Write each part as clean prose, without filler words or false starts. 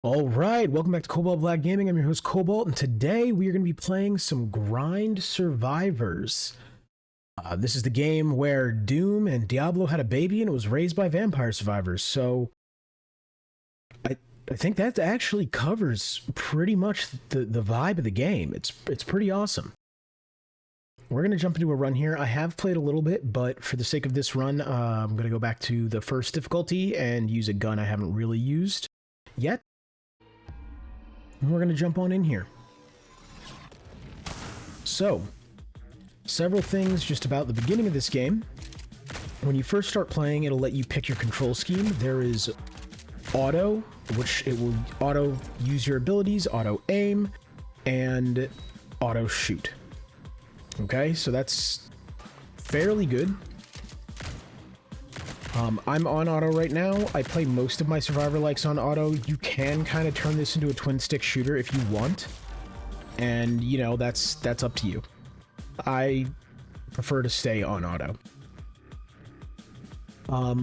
All right, welcome back to Cobalt Black Gaming. I'm your host Cobalt, and today we are going to be playing some Grind Survivors. This is the game where Doom and Diablo had a baby and it was raised by vampire survivors. So I think that actually covers pretty much the vibe of the game. It's pretty awesome. We're going to jump into a run here. I have played a little bit, but for the sake of this run, I'm going to go back to the first difficulty and use a gun I haven't really used yet. And we're going to jump on in here. So, several things just about the beginning of this game. When you first start playing, it'll let you pick your control scheme. There is auto, which it will auto use your abilities, auto aim, and auto shoot. Okay, so that's fairly good. I'm on auto right now. I play most of my Survivor likes on auto. You can kind of turn this into a twin stick shooter if you want. And, you know, that's up to you. I prefer to stay on auto.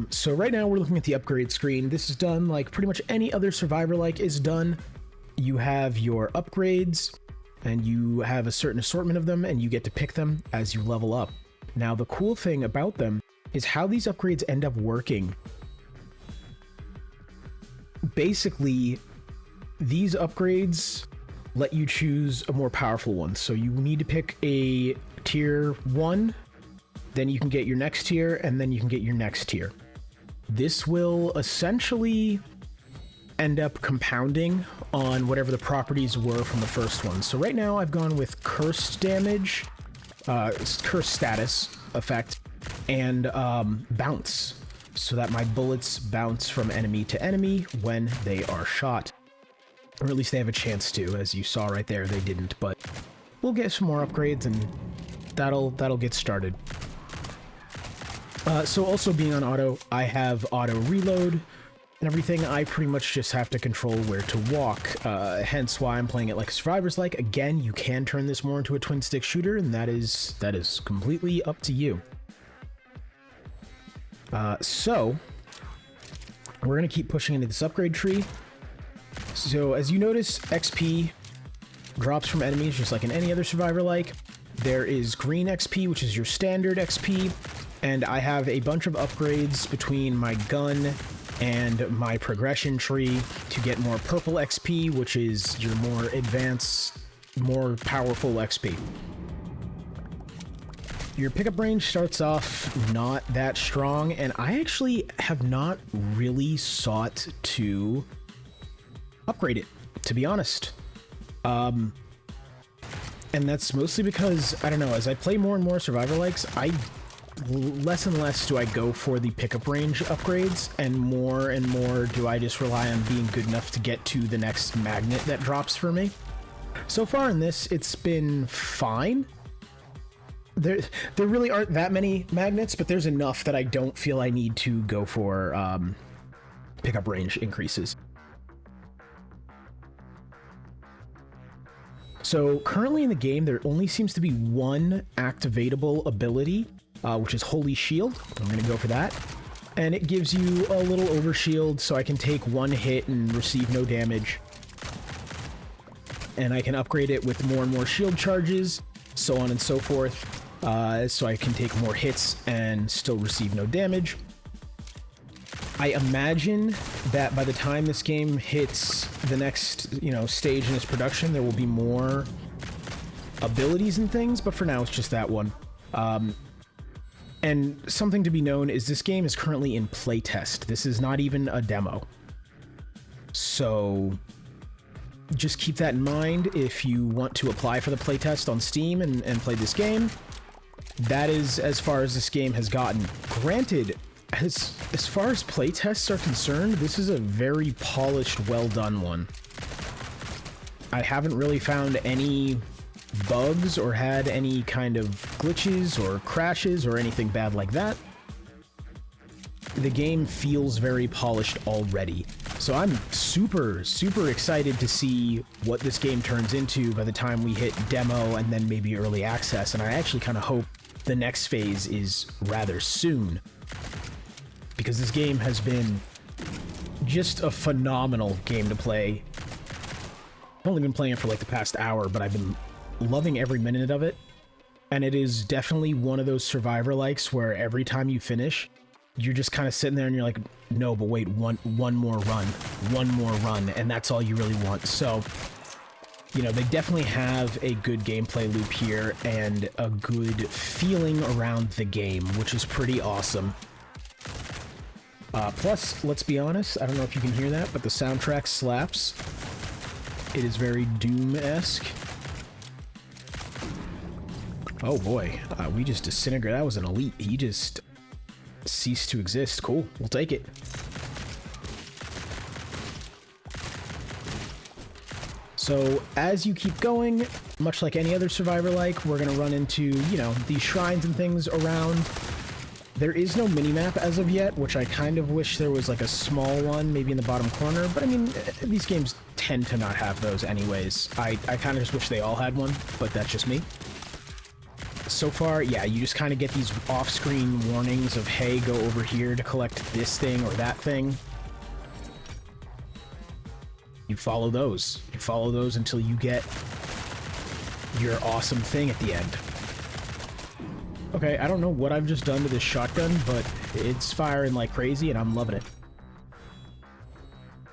So right now we're looking at the upgrade screen. This is done like pretty much any other Survivor like is done. You have your upgrades, and you have a certain assortment of them, and you get to pick them as you level up. Now, the cool thing about them is how these upgrades end up working. Basically, these upgrades let you choose a more powerful one. So you need to pick a tier 1, then you can get your next tier, and then you can get your next tier. This will essentially end up compounding on whatever the properties were from the first one. So right now I've gone with cursed damage, cursed status effect, and bounce, so that my bullets bounce from enemy to enemy when they are shot. Or at least they have a chance to. As you saw right there, they didn't, but we'll get some more upgrades and that'll get started. So also being on auto, I have auto reload and everything. I pretty much just have to control where to walk, hence why I'm playing it like Survivorslike. Again, you can turn this more into a twin stick shooter, and that is completely up to you. So we're going to keep pushing into this upgrade tree. So as you notice, XP drops from enemies just like in any other Survivor like. There is green XP, which is your standard XP, and I have a bunch of upgrades between my gun and my progression tree to get more purple XP, which is your more advanced, more powerful XP. Your pickup range starts off not that strong, and I actually have not really sought to upgrade it, to be honest. And that's mostly because, I don't know, as I play more and more Survivor likes, less and less do I go for the pickup range upgrades, and more do I just rely on being good enough to get to the next magnet that drops for me. So far in this, it's been fine. There really aren't that many magnets, but there's enough that I don't feel I need to go for pickup range increases. So currently in the game, there only seems to be one activatable ability, which is Holy Shield. I'm going to go for that. And it gives you a little overshield, so I can take one hit and receive no damage. And I can upgrade it with more and more shield charges, so on and so forth. So I can take more hits and still receive no damage. I imagine that by the time this game hits the next, stage in its production, there will be more abilities and things, but for now it's just that one. And something to be known is this game is currently in playtest. This is not even a demo. So just keep that in mind if you want to apply for the playtest on Steam and play this game. That is as far as this game has gotten. Granted, as far as playtests are concerned, this is a very polished, well-done one. I haven't really found any bugs or had any kind of glitches or crashes or anything bad like that. The game feels very polished already. So I'm super, super excited to see what this game turns into by the time we hit demo and then maybe early access. And I actually kind of hope the next phase is rather soon, because this game has been just a phenomenal game to play. I've only been playing it for like the past hour, but I've been loving every minute of it. And it is definitely one of those Survivor-likes where every time you finish, you're just kind of sitting there and you're like, no, but wait, one more run, and that's all you really want. So, you know, they definitely have a good gameplay loop here and a good feeling around the game, which is pretty awesome. Plus, let's be honest, I don't know if you can hear that, but the soundtrack slaps. It is very Doom-esque. Oh boy, we just disintegrated. That was an elite. He just ceased to exist. Cool, we'll take it. So as you keep going, much like any other Survivor-like, we're gonna run into, you know, these shrines and things around. There is no minimap as of yet, which I kind of wish there was like a small one, maybe in the bottom corner, but I mean, these games tend to not have those anyways. I kind of just wish they all had one, but that's just me. So far, yeah, you just kind of get these off-screen warnings of, hey, go over here to collect this thing or that thing. You follow those. You follow those until you get your awesome thing at the end. Okay, I don't know what I've just done to this shotgun, but it's firing like crazy and I'm loving it.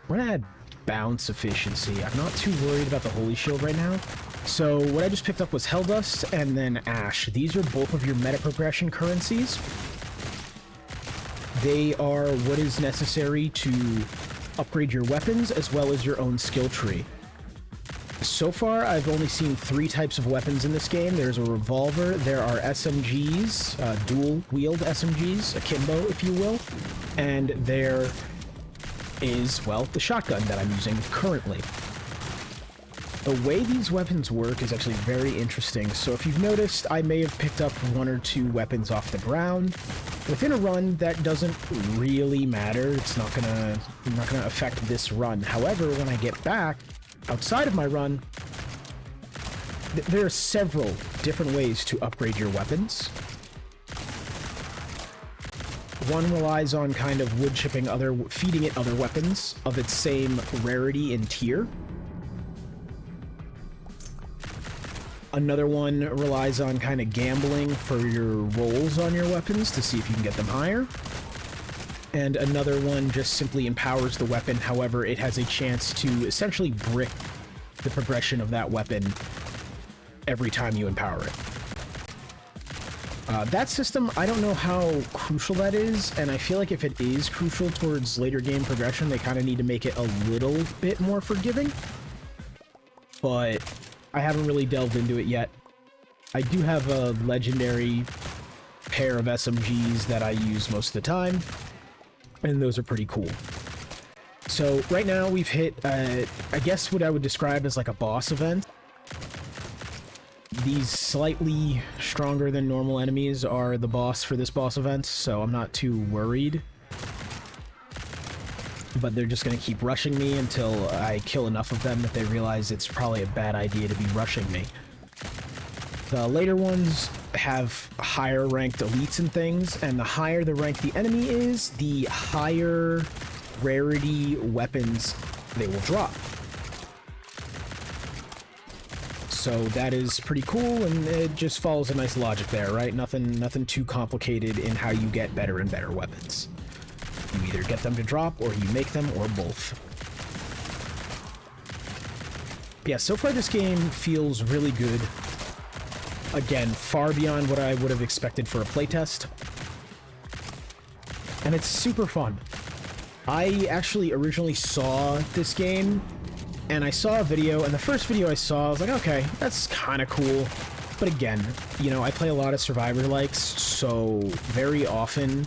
We're gonna add bounce efficiency. I'm not too worried about the holy shield right now. So what I just picked up was Hell Dust and then Ash. These are both of your meta progression currencies. They are what is necessary to upgrade your weapons as well as your own skill tree. So far, I've only seen 3 types of weapons in this game. There's a revolver, there are SMGs, dual-wield SMGs, akimbo, if you will, and there is, well, the shotgun that I'm using currently. The way these weapons work is actually very interesting. So if you've noticed, I may have picked up 1 or 2 weapons off the ground. Within a run, that doesn't really matter. It's not gonna affect this run. However, when I get back outside of my run, there are several different ways to upgrade your weapons. One relies on kind of wood chipping feeding it other weapons of its same rarity and tier. Another one relies on kind of gambling for your rolls on your weapons to see if you can get them higher. And another one just simply empowers the weapon, however, it has a chance to essentially brick the progression of that weapon every time you empower it. That system, I don't know how crucial that is, and I feel like if it is crucial towards later game progression, they kind of need to make it a little bit more forgiving. But I haven't really delved into it yet. I do have a legendary pair of SMGs that I use most of the time, and those are pretty cool. So right now we've hit, I guess what I would describe as like a boss event. These slightly stronger than normal enemies are the boss for this boss event, so I'm not too worried. But they're just going to keep rushing me until I kill enough of them that they realize it's probably a bad idea to be rushing me. The later ones have higher ranked elites and things, and the higher the rank the enemy is, the higher rarity weapons they will drop. So that is pretty cool, and it just follows a nice logic there, right? Nothing too complicated in how you get better and better weapons. You either get them to drop, or you make them, or both. Yeah, so far this game feels really good. Again, far beyond what I would have expected for a playtest. And it's super fun. I actually originally saw this game, and I saw a video, and the first video I saw, I was like, okay, that's kind of cool. But again, you know, I play a lot of Survivor-likes, so very often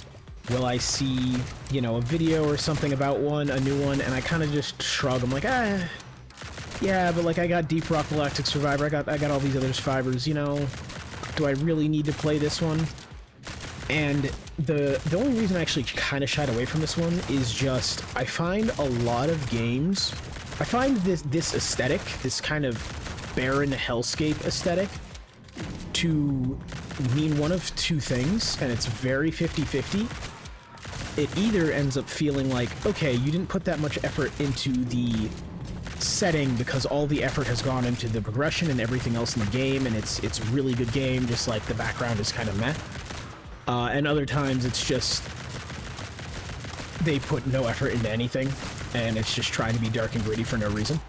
will I see, you know, a video or something about a new one, and I kind of just shrug. I'm like, yeah, but like I got Deep Rock Galactic Survivor, I got all these other Survivors, you know, do I really need to play this one? And the only reason I actually kind of shied away from this one is just, I find a lot of games, I find this aesthetic, this kind of barren hellscape aesthetic, to mean one of two things, and it's very 50-50. it either ends up feeling like, okay, you didn't put that much effort into the setting because all the effort has gone into the progression and everything else in the game, and it's a really good game, just like the background is kind of meh. And other times it's just they put no effort into anything, and it's just trying to be dark and gritty for no reason.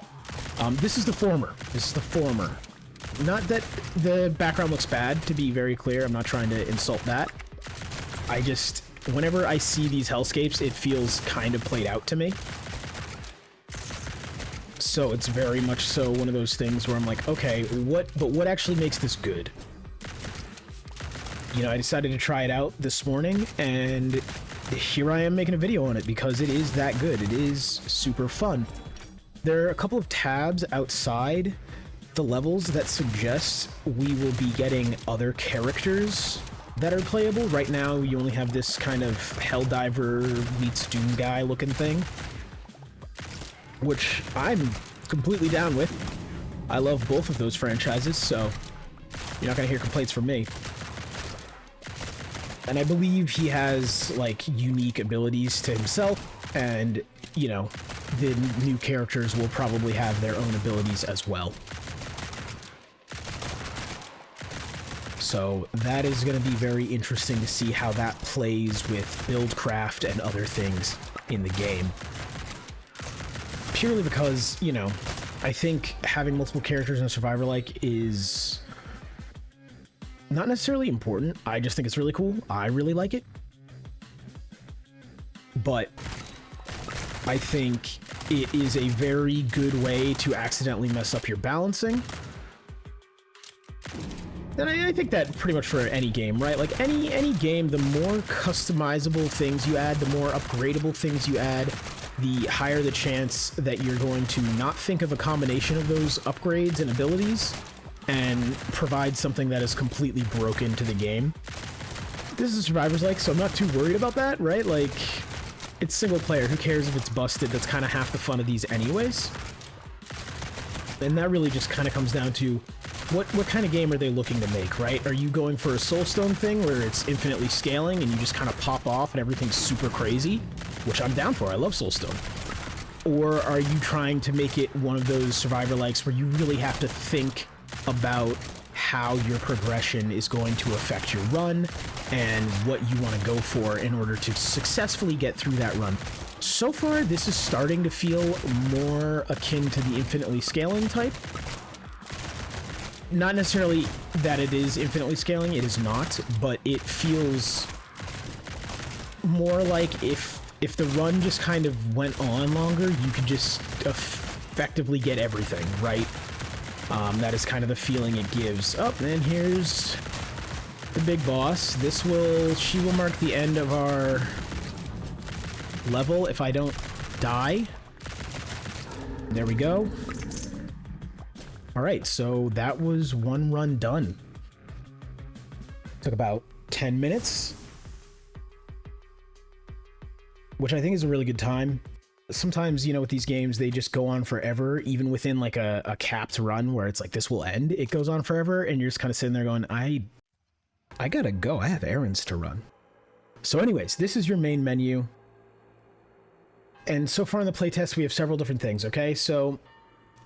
This is the former. This is the former. Not that the background looks bad, to be very clear. I'm not trying to insult that. I just, whenever I see these hellscapes, it feels kind of played out to me. So it's very much so one of those things where I'm like, okay, what actually makes this good? You know, I decided to try it out this morning, and here I am making a video on it because it is that good. It is super fun. There are a couple of tabs outside the levels that suggest we will be getting other characters that are playable. Right now, you only have this kind of Helldiver meets Doom guy looking thing, which I'm completely down with. I love both of those franchises, so you're not gonna hear complaints from me. And I believe he has, like, unique abilities to himself, and, you know, the new characters will probably have their own abilities as well. So that is going to be very interesting to see how that plays with buildcraft and other things in the game. Purely because, you know, I think having multiple characters in a Survivorlike is not necessarily important. I just think it's really cool. I really like it. But I think it is a very good way to accidentally mess up your balancing. And I think that pretty much for any game, right? Like any game, the more customizable things you add, the more upgradable things you add, the higher the chance that you're going to not think of a combination of those upgrades and abilities and provide something that is completely broken to the game. This is Survivorslike, so I'm not too worried about that, right? Like, it's single player. Who cares if it's busted? That's kind of half the fun of these anyways. And that really just kind of comes down to what kind of game are they looking to make, right? Are you going for a Soulstone thing where it's infinitely scaling and you just kind of pop off and everything's super crazy? Which I'm down for. I love Soulstone. Or are you trying to make it one of those Survivor-likes where you really have to think about how your progression is going to affect your run and what you want to go for in order to successfully get through that run? So far, this is starting to feel more akin to the infinitely scaling type. Not necessarily that it is infinitely scaling, it is not, but it feels more like if the run just kind of went on longer, you could just effectively get everything, right? That is kind of the feeling it gives. Oh, and here's the big boss. She will mark the end of our level if I don't die. There we go. Alright, so that was one run done. Took about 10 minutes. Which I think is a really good time. Sometimes, you know, with these games, they just go on forever, even within like a capped run where it's like, this will end. It goes on forever, and you're just kind of sitting there going, I gotta go. I have errands to run. So anyways, this is your main menu. And so far in the playtest, we have several different things, okay? So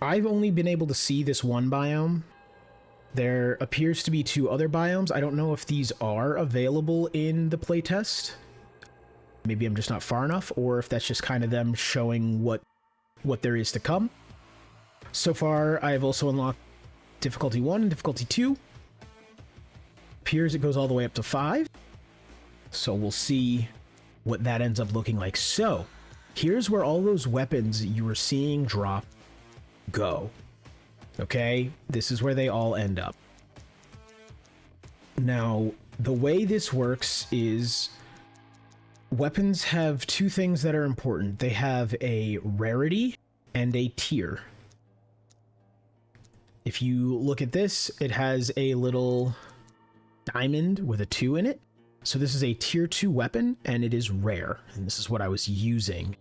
I've only been able to see this one biome. There appears to be 2 other biomes. I don't know if these are available in the playtest. Maybe I'm just not far enough, or if that's just kind of them showing what there is to come. So far, I've also unlocked difficulty 1 and difficulty 2. Appears it goes all the way up to 5. So we'll see what that ends up looking like. So here's where all those weapons you were seeing drop go. Okay, this is where they all end up. Now, the way this works is weapons have 2 things that are important. They have a rarity and a tier. If you look at this, it has a little diamond with a 2 in it. So this is a tier 2 weapon, and it is rare. And this is what I was using.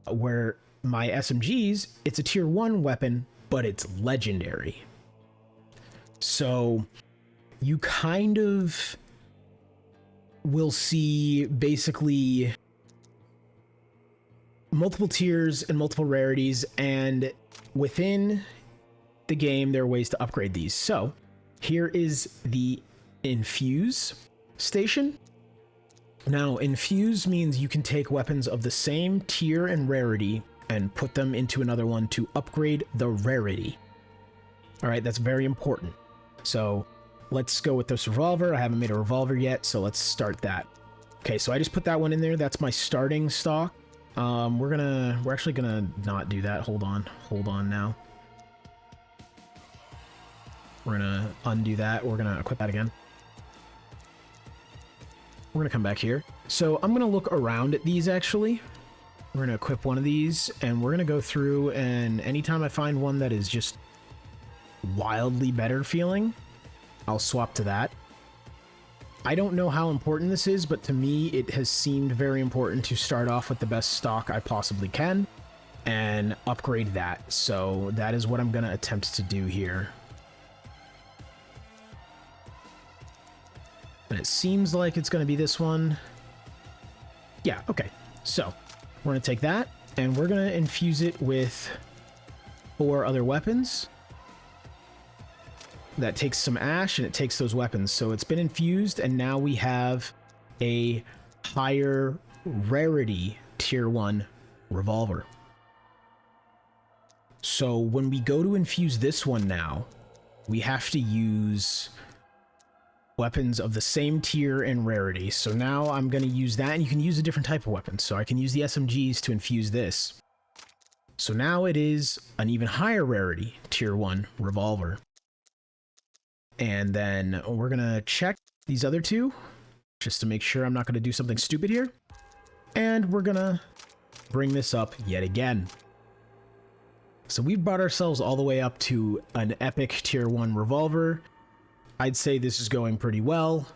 Where my SMGs, it's a tier 1 weapon, but it's legendary. So you kind of will see basically multiple tiers and multiple rarities, and within the game there are ways to upgrade these. So here is the infuse station. Now infuse means you can take weapons of the same tier and rarity and put them into another one to upgrade the rarity. All right, that's very important. So let's go with this revolver. I haven't made a revolver yet, so let's start that. Okay, so I just put that one in there. That's my starting stock. We're actually gonna not do that. Hold on now. We're gonna undo that. We're gonna equip that again. We're gonna come back here. So I'm gonna look around at these actually. We're gonna equip one of these, and we're gonna go through, and anytime I find one that is just wildly better feeling, I'll swap to that. I don't know how important this is, but to me it has seemed very important to start off with the best stock I possibly can and upgrade that. So that is what I'm gonna attempt to do here. And it seems like it's gonna be this one. Yeah, okay. So we're gonna take that and we're gonna infuse it with 4 other weapons. That takes some ash and it takes those weapons. So it's been infused, and now we have a higher rarity tier 1 revolver. So when we go to infuse this one now, we have to use weapons of the same tier and rarity. So now I'm going to use that, and you can use a different type of weapon. So I can use the SMGs to infuse this. So now it is an even higher rarity tier 1 revolver. And then we're going to check these other 2 just to make sure I'm not going to do something stupid here. And we're going to bring this up yet again. So we've brought ourselves all the way up to an epic tier 1 revolver. I'd say this is going pretty well.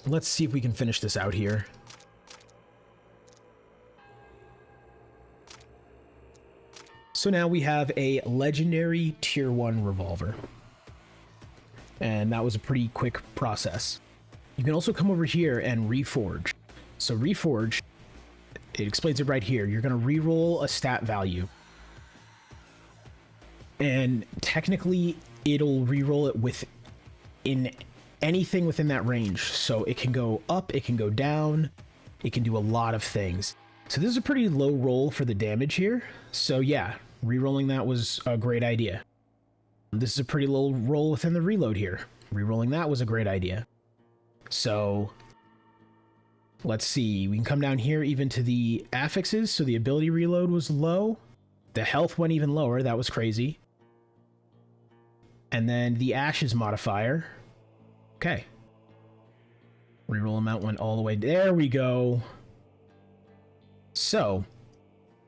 Let's see if we can finish this out here. So now we have a legendary tier 1 revolver. And that was a pretty quick process. You can also come over here and reforge. So reforge, it explains it right here. You're going to reroll a stat value. And technically, it'll reroll it within anything within that range. So it can go up, it can go down, it can do a lot of things. So this is a pretty low roll for the damage here. So yeah, rerolling that was a great idea. This is a pretty low roll within the reload here. Rerolling that was a great idea. So let's see. We can come down here even to the affixes. So the ability reload was low. The health went even lower. That was crazy. And then the ashes modifier. Okay. Reroll amount went all the way. There we go. So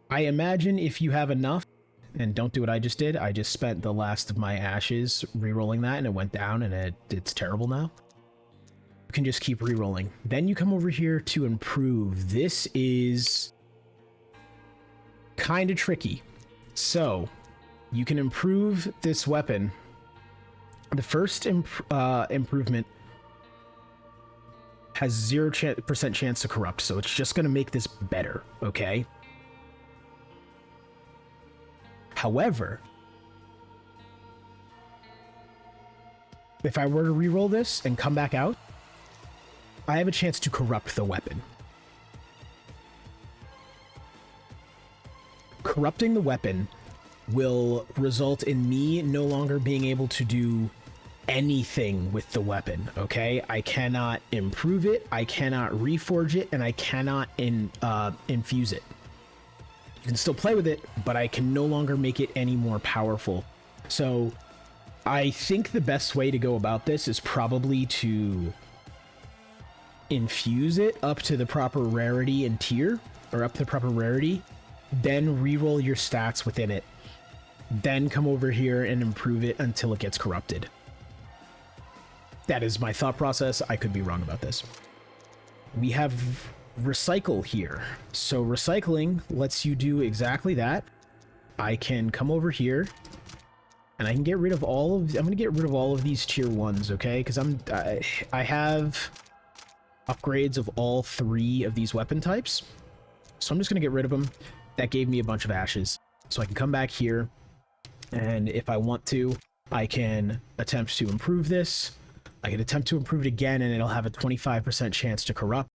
I imagine if you have enough, and don't do what I just did. I just spent the last of my ashes re-rolling that, and it went down, and it's terrible now. You can just keep re-rolling. Then you come over here to improve. This is kind of tricky. So you can improve this weapon. The first improvement has 0% chance to corrupt, so it's just going to make this better, okay? However, if I were to reroll this and come back out, I have a chance to corrupt the weapon. Corrupting the weapon will result in me no longer being able to do anything with the weapon, okay? I cannot improve it, I cannot reforge it, and I cannot infuse it. You can still play with it, but I can no longer make it any more powerful. So I think the best way to go about this is probably to infuse it up to the proper rarity and tier, or up to the proper rarity, then reroll your stats within it, then come over here and improve it until it gets corrupted. That is my thought process. I could be wrong about this. We have recycle here. So recycling lets you do exactly that. I can come over here and I can get rid of all of, I'm going to get rid of all of these tier 1s, okay? Because I have upgrades of all 3 of these weapon types. So I'm just going to get rid of them. That gave me a bunch of ashes. So I can come back here, and if I want to, I can attempt to improve this. I can attempt to improve it again, and it'll have a 25% chance to corrupt.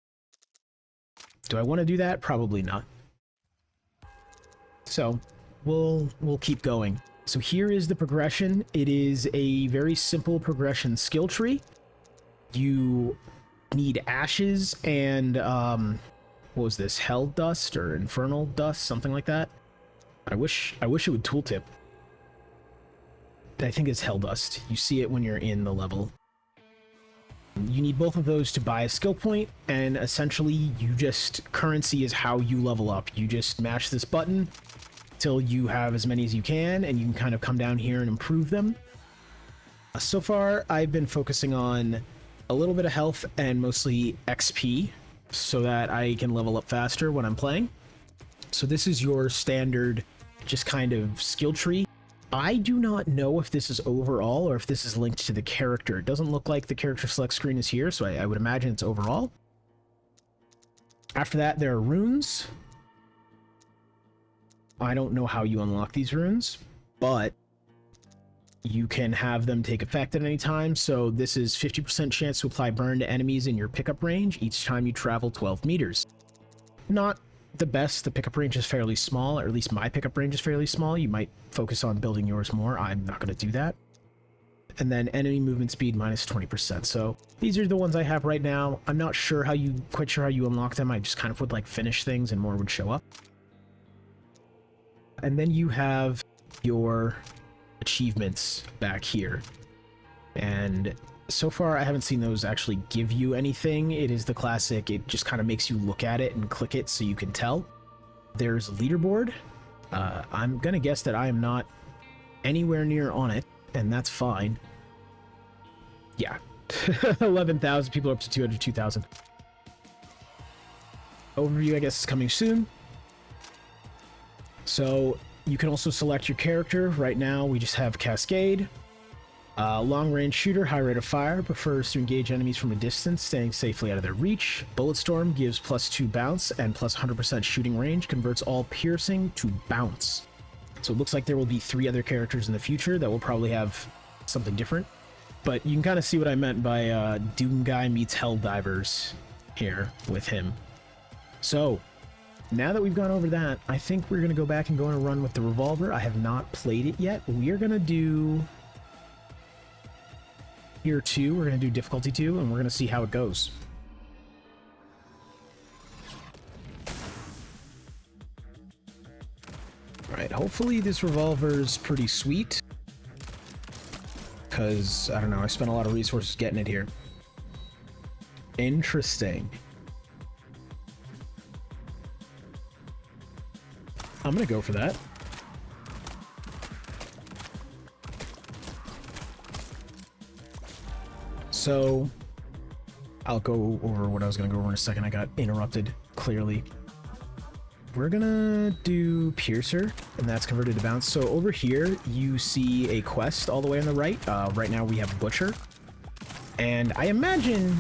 Do I want to do that? Probably not. So we'll keep going. So here is the progression. It is a very simple progression skill tree. You need ashes and what was this? Hell dust or infernal dust, something like that. I wish it would tooltip. I think it's hell dust. You see it when you're in the level. You need both of those to buy a skill point, and essentially you just, currency is how you level up. You just mash this button till you have as many as you can, and you can kind of come down here and improve them. So far, I've been focusing on a little bit of health and mostly XP so that I can level up faster when I'm playing. So this is your standard, just kind of skill tree. I do not know if this is overall or if this is linked to the character. It doesn't look like the character select screen is here, so I would imagine it's overall. After that, there are runes. I don't know how you unlock these runes, but you can have them take effect at any time. So this is 50% chance to apply burn to enemies in your pickup range each time you travel 12 meters. Not the best. The pickup range is fairly small, or at least my pickup range is fairly small. You might focus on building yours more. I'm not going to do that. And then enemy movement speed minus 20%. So these are the ones I have right now. I'm not sure quite sure how you unlock them. I just kind of would like finish things and more would show up. And then you have your achievements back here. And so far I haven't seen those actually give you anything. It is the classic, it just kind of makes you look at it and click it so you can tell. There's a leaderboard. I'm gonna guess that I am not anywhere near on it, and that's fine. Yeah. 11,000 people are up to 202,000. Overview, I guess, is coming soon. So you can also select your character. Right now we just have Cascade. Long-range shooter, high rate of fire, prefers to engage enemies from a distance, staying safely out of their reach. Bulletstorm gives +2 bounce and plus 100% shooting range, converts all piercing to bounce. So it looks like there will be 3 other characters in the future that will probably have something different. But you can kind of see what I meant by Doom Guy meets Helldivers here with him. So now that we've gone over that, I think we're going to go back and go on a run with the revolver. I have not played it yet. We are going to do Tier 2. We're going to do difficulty 2, and we're going to see how it goes. Alright, hopefully this revolver's pretty sweet. Because, I don't know, I spent a lot of resources getting it here. Interesting. I'm gonna go for that. So, I'll go over what I was gonna go over in a second. I got interrupted, clearly. We're gonna do Piercer, and that's converted to bounce. So over here, you see a quest all the way on the right. Right now we have Butcher. And I imagine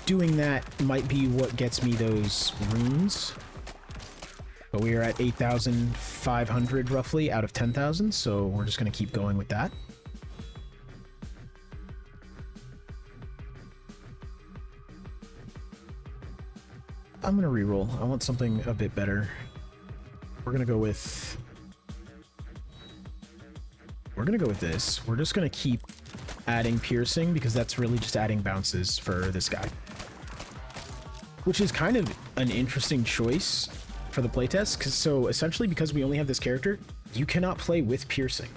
doing that might be what gets me those runes. But we are at 8,500 roughly out of 10,000, so we're just going to keep going with that. I'm going to reroll. I want something a bit better. We're going to go with... this. We're just going to keep adding piercing because that's really just adding bounces for this guy. Which is kind of an interesting choice for the playtest, so essentially because we only have this character, you cannot play with piercing.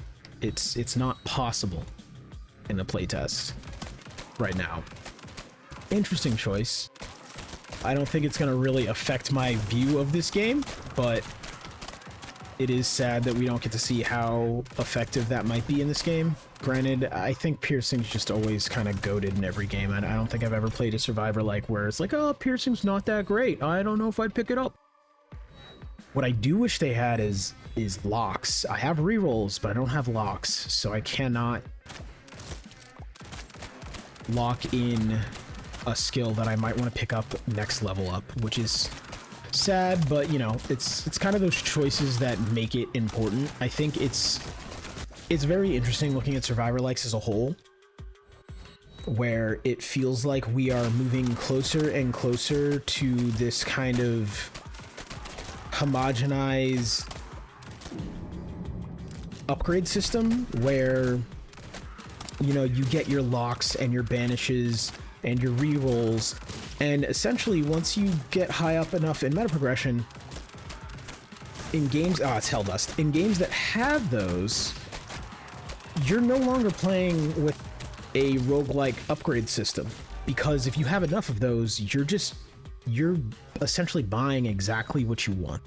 It's not possible in the playtest right now. Interesting choice. I don't think it's going to really affect my view of this game, but it is sad that we don't get to see how effective that might be in this game. Granted, I think piercing's just always kind of goated in every game, and I don't think I've ever played a Survivor-like where it's like, oh, piercing's not that great. I don't know if I'd pick it up. What I do wish they had is locks. I have rerolls, but I don't have locks, so I cannot lock in a skill that I might want to pick up next level up, which is sad, but you know, it's kind of those choices that make it important. I think it's very interesting looking at Survivor-likes as a whole, where it feels like we are moving closer and closer to this kind of homogenized upgrade system where, you know, you get your locks and your banishes and your rerolls, and essentially once you get high up enough in meta progression in games, it's Helldust, in games that have those, you're no longer playing with a roguelike upgrade system, because if you have enough of those, you're essentially buying exactly what you want.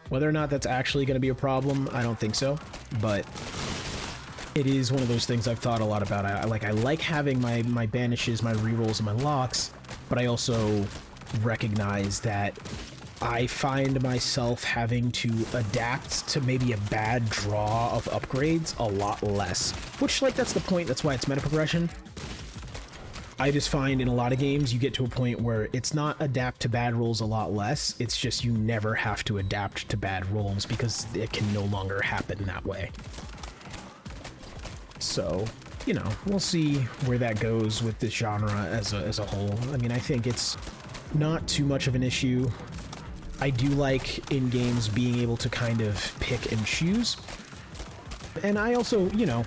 Whether or not that's actually going to be a problem, I don't think so, but it is one of those things I've thought a lot about. I like having my banishes, my rerolls, and my locks, but I also recognize that I find myself having to adapt to maybe a bad draw of upgrades a lot less. Which, like, that's the point, that's why it's meta progression. I just find in a lot of games you get to a point where it's not adapt to bad rolls a lot less, it's just you never have to adapt to bad rolls because it can no longer happen that way. So, you know, we'll see where that goes with this genre as a whole. I mean, I think it's not too much of an issue. I do like in games being able to kind of pick and choose. And I also, you know,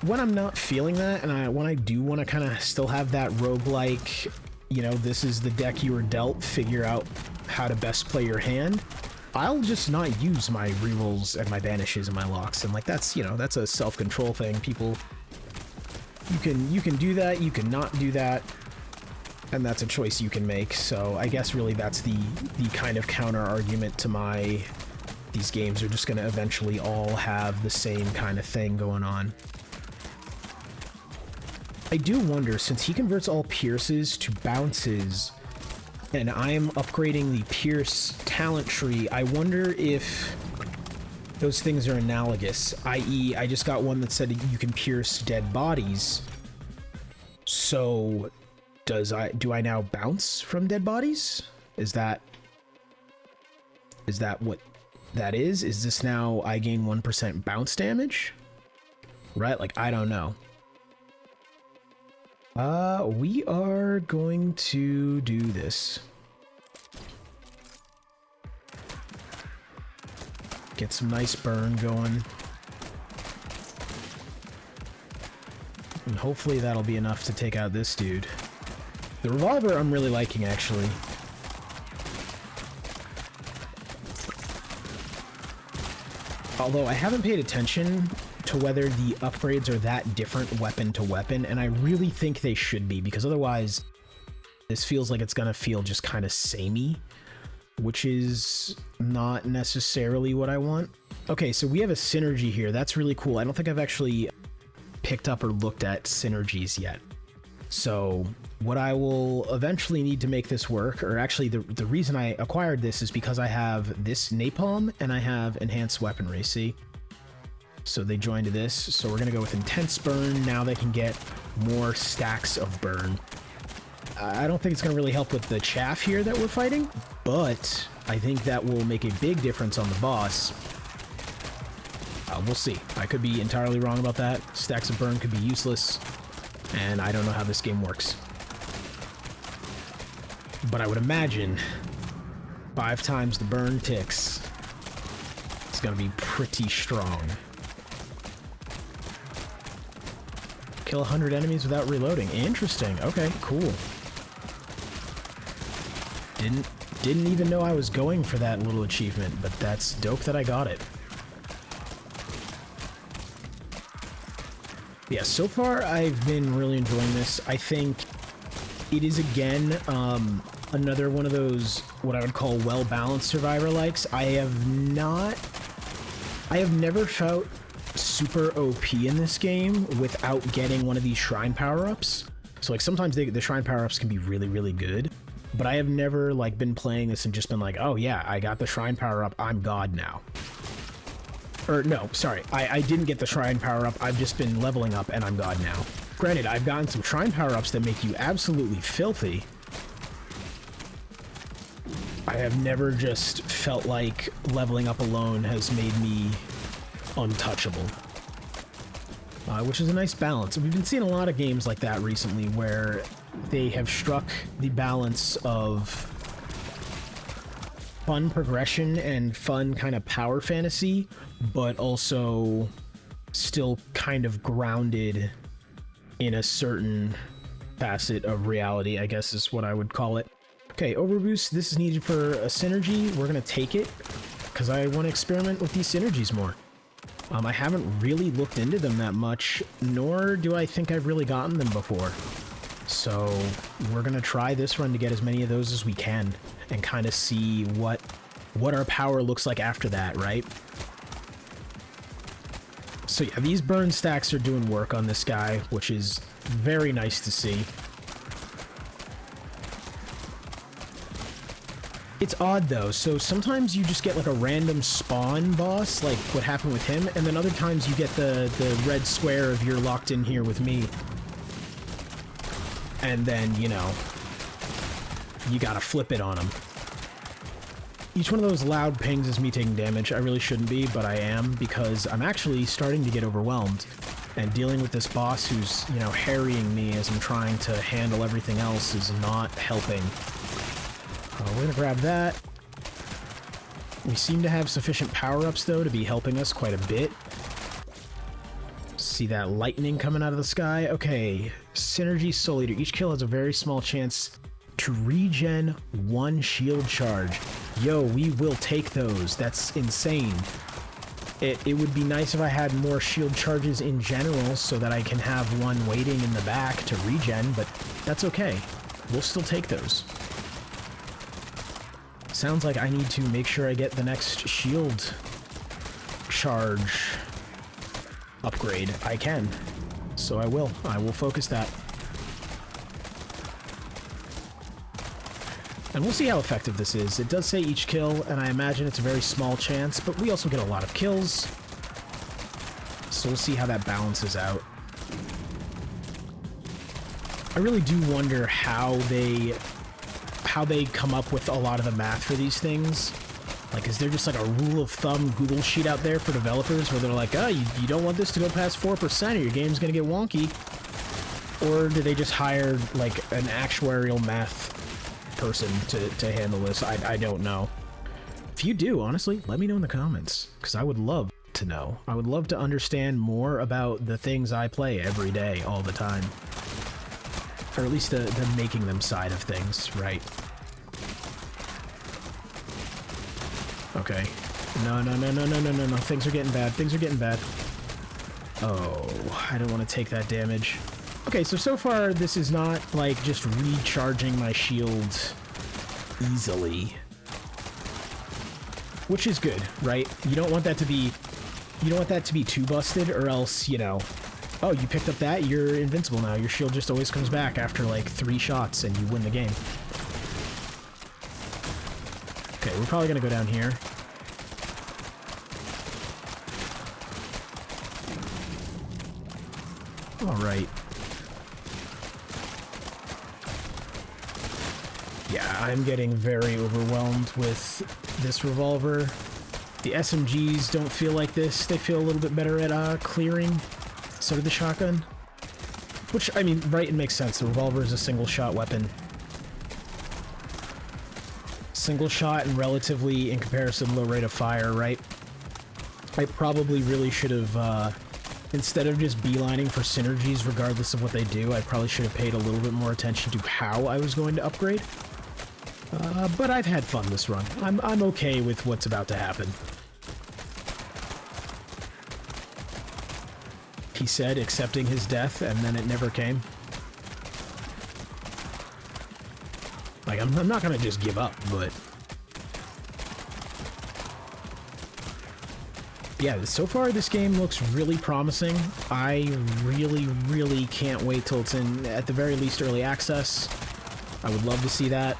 when I'm not feeling that, and when I do want to kind of still have that roguelike, you know, this is the deck you were dealt, figure out how to best play your hand, I'll just not use my rerolls and my banishes and my locks. And like, that's, you know, that's a self-control thing. People, you can do that, you can not do that, and that's a choice you can make. So I guess really that's the kind of counter argument to these games are just going to eventually all have the same kind of thing going on. I do wonder, since he converts all pierces to bounces, and I am upgrading the pierce talent tree, I wonder if those things are analogous, i.e. I just got one that said you can pierce dead bodies. So do I now bounce from dead bodies? Is that what that is? Is this now I gain 1% bounce damage? Right? Like, I don't know. We are going to do this. Get some nice burn going. And hopefully that'll be enough to take out this dude. The revolver I'm really liking, actually. Although I haven't paid attention to whether the upgrades are that different weapon to weapon, and I really think they should be, because otherwise this feels like it's gonna feel just kind of samey, which is not necessarily what I want. Okay, so we have a synergy here. That's really cool. I don't think I've actually picked up or looked at synergies yet. So what I will eventually need to make this work, or actually the reason I acquired this is because I have this napalm and I have enhanced weaponry, see? So they joined to this, so we're gonna go with intense burn. Now they can get more stacks of burn. I don't think it's gonna really help with the chaff here that we're fighting, but I think that will make a big difference on the boss. We'll see. I could be entirely wrong about that. Stacks of burn could be useless, and I don't know how this game works. But I would imagine 5 times the burn ticks, it's gonna be pretty strong. Kill 100 enemies without reloading. Interesting. Okay, cool. Didn't even know I was going for that little achievement, but that's dope that I got it. Yeah, so far I've been really enjoying this. I think it is, again, another one of those, what I would call well-balanced Survivor likes. I have never felt super OP in this game without getting one of these shrine power-ups. So like sometimes the shrine power-ups can be really, really good, but I have never like been playing this and just been like, oh yeah, I got the shrine power-up, I'm God now. Or no, sorry, I didn't get the shrine power-up, I've just been leveling up and I'm God now. Granted, I've gotten some shrine power-ups that make you absolutely filthy, I have never just felt like leveling up alone has made me untouchable. Which is a nice balance. We've been seeing a lot of games like that recently where they have struck the balance of fun progression and fun kind of power fantasy, but also still kind of grounded in a certain facet of reality, I guess is what I would call it. Okay, overboost. This is needed for a synergy. We're going to take it because I want to experiment with these synergies more. I haven't really looked into them that much, nor do I think I've really gotten them before. So we're going to try this run to get as many of those as we can and kind of see what our power looks like after that, right? So yeah, these burn stacks are doing work on this guy, which is very nice to see. It's odd though, so sometimes you just get like a random spawn boss, like what happened with him, and then other times you get the red square of you're locked in here with me. And then, you know, you gotta flip it on him. Each one of those loud pings is me taking damage. I really shouldn't be, but I am, because I'm actually starting to get overwhelmed. And dealing with this boss who's, you know, harrying me as I'm trying to handle everything else is not helping. We're gonna grab that. We seem to have sufficient power-ups, though, to be helping us quite a bit. See that lightning coming out of the sky? Okay, Synergy Soul Eater. Each kill has a very small chance to regen 1 shield charge. Yo, we will take those. That's insane. It would be nice if I had more shield charges in general so that I can have one waiting in the back to regen, but that's okay. We'll still take those. Sounds like I need to make sure I get the next shield charge upgrade. I can. So I will. I will focus that. And we'll see how effective this is. It does say each kill, and I imagine it's a very small chance, but we also get a lot of kills. So we'll see how that balances out. I really do wonder how they come up with a lot of the math for these things. Like, is there just like a rule of thumb Google sheet out there for developers where they're like, oh, you don't want this to go past 4% or your game's gonna get wonky? Or do they just hire like an actuarial math person to handle this? I don't know. If you do, honestly, let me know in the comments, because I would love to know. I would love to understand more about the things I play every day, all the time. Or at least the making them side of things, right? Okay. No. Things are getting bad. Things are getting bad. Oh, I don't want to take that damage. Okay, so far this is not like just recharging my shield easily. Which is good, right? You don't want that to be too busted, or else, you know, oh, you picked up that, you're invincible now. Your shield just always comes back after like 3 shots and you win the game. Okay, we're probably gonna go down here. Alright. Yeah, I'm getting very overwhelmed with this revolver. The SMGs don't feel like this. They feel a little bit better at clearing. So did the shotgun. Which, I mean, right, it makes sense. The revolver is a single-shot weapon. Single shot and relatively, in comparison, low rate of fire, right? I probably really should have, instead of just beelining for synergies regardless of what they do, I probably should have paid a little bit more attention to how I was going to upgrade. But I've had fun this run. I'm okay with what's about to happen. He said, accepting his death, and then it never came. Like, I'm not gonna just give up, but... yeah, so far this game looks really promising. I really can't wait till it's in, at the very least, early access. I would love to see that.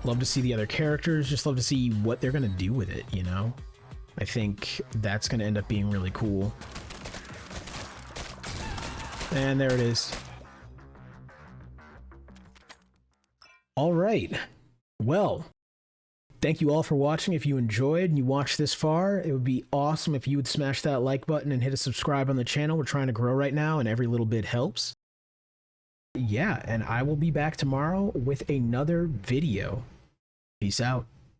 Love to see the other characters, just love to see what they're gonna do with it, you know? I think that's gonna end up being really cool. And there it is. All right. Well, thank you all for watching. If you enjoyed and you watched this far, it would be awesome if you would smash that like button and hit a subscribe on the channel. We're trying to grow right now, and every little bit helps. Yeah, and I will be back tomorrow with another video. Peace out.